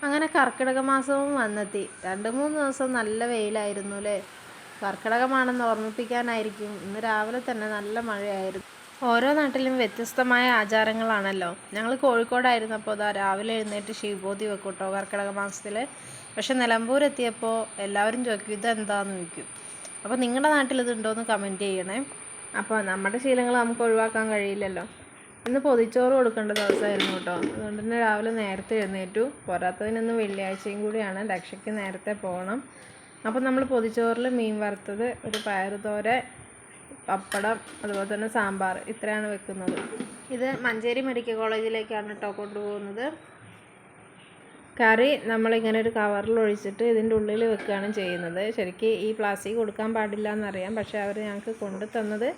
അങ്ങനെ കർക്കിടക മാസവും വന്നെത്തി. 2-3 ദിവസം നല്ല വെയിലായിരുന്നു അല്ലേ. കർക്കിടകമാണെന്ന് ഓർമ്മിപ്പിക്കാനായിരിക്കും ഇന്ന് രാവിലെ തന്നെ നല്ല മഴയായിരുന്നു. ഓരോ നാട്ടിലും വ്യത്യസ്തമായ ആചാരങ്ങളാണല്ലോ. ഞങ്ങൾ കോഴിക്കോടായിരുന്നപ്പോൾ രാവിലെ എഴുന്നേറ്റ് ശിവബോധി വെക്കും കേട്ടോ കർക്കിടക മാസത്തിൽ. പക്ഷെ നിലമ്പൂരെത്തിയപ്പോൾ എല്ലാവരും ചോദിക്കും ഇതെന്താണെന്ന് ചോദിക്കും. അപ്പോൾ നിങ്ങളുടെ നാട്ടിൽ ഇതുണ്ടോയെന്ന് കമൻറ്റ് ചെയ്യണേ. അപ്പോൾ നമ്മുടെ ശീലങ്ങൾ നമുക്ക് ഒഴിവാക്കാൻ കഴിയില്ലല്ലോ. ഇന്ന് പൊതിച്ചോറ് കൊടുക്കേണ്ട ദിവസമായിരുന്നു കേട്ടോ. അതുകൊണ്ട് തന്നെ രാവിലെ നേരത്തെ എഴുന്നേറ്റു. പോരാത്തതിനൊന്ന് വെള്ളിയാഴ്ചയും കൂടിയാണ്, രക്ഷയ്ക്ക് നേരത്തെ പോകണം. അപ്പോൾ നമ്മൾ പൊതിച്ചോറിൽ മീൻ വറുത്തത്, ഒരു പയറുതോരൻ, പപ്പടം, അതുപോലെ തന്നെ സാമ്പാർ, ഇത്രയാണ് വെക്കുന്നത്. ഇത് മഞ്ചേരി മെഡിക്കൽ കോളേജിലേക്കാണ് കേട്ടോ കൊണ്ടുപോകുന്നത്. കറി നമ്മളിങ്ങനെ ഒരു കവറിൽ ഒഴിച്ചിട്ട് ഇതിൻ്റെ ഉള്ളിൽ വെക്കുകയാണ് ചെയ്യുന്നത്. ശരിക്കും ഈ പ്ലാസ്റ്റിക് കൊടുക്കാൻ പാടില്ല എന്നറിയാം, പക്ഷേ അവർ ഞങ്ങൾക്ക് കൊണ്ടു തന്നത്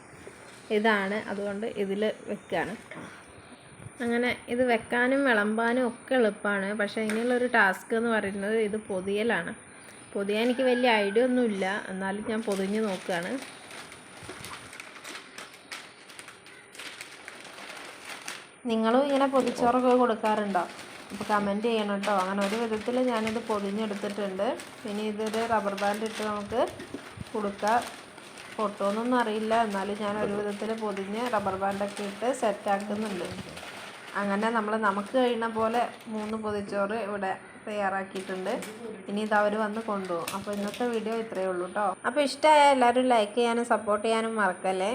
ഇതാണ്, അതുകൊണ്ട് ഇതിൽ വെക്കുകയാണ്. അങ്ങനെ ഇത് വെക്കാനും വിളമ്പാനും ഒക്കെ എളുപ്പമാണ്. പക്ഷേ ഇതിനുള്ളൊരു ടാസ്ക് എന്ന് പറയുന്നത് ഇത് പൊതിയലാണ്. പൊതിയാൻ എനിക്ക് വലിയ ഐഡിയ ഒന്നുമില്ല, എന്നാലും ഞാൻ പൊതിഞ്ഞ് നോക്കുകയാണ്. നിങ്ങളും ഇങ്ങനെ പൊതിച്ചോറൊക്കെ കൊടുക്കാറുണ്ടോ? അപ്പോൾ കമൻറ്റ് ചെയ്യണം കേട്ടോ. അങ്ങനെ ഒരു വിധത്തിൽ ഞാനിത് പൊതിഞ്ഞെടുത്തിട്ടുണ്ട്. ഇനി ഇതൊരു റബ്ബർ ബാൻഡ് ഇട്ട് നമുക്ക് കൊടുക്കാം. പൊട്ടുമെന്നൊന്നും അറിയില്ല, എന്നാലും ഞാൻ ഒരു വിധത്തിൽ പൊതിഞ്ഞ് റബ്ബർ ബാൻഡൊക്കെ ഇട്ട് സെറ്റാക്കുന്നുണ്ട്. അങ്ങനെ നമുക്ക് കഴിയുന്ന പോലെ 3 പൊതിച്ചോറ് ഇവിടെ തയ്യാറാക്കിയിട്ടുണ്ട്. ഇനി ഇത് അവർ വന്ന് കൊണ്ടുപോകും. അപ്പോൾ ഇന്നത്തെ വീഡിയോ ഇത്രയേ ഉള്ളൂ കേട്ടോ. അപ്പോൾ ഇഷ്ടമായ എല്ലാവരും ലൈക്ക് ചെയ്യാനും സപ്പോർട്ട് ചെയ്യാനും മറക്കല്ലേ.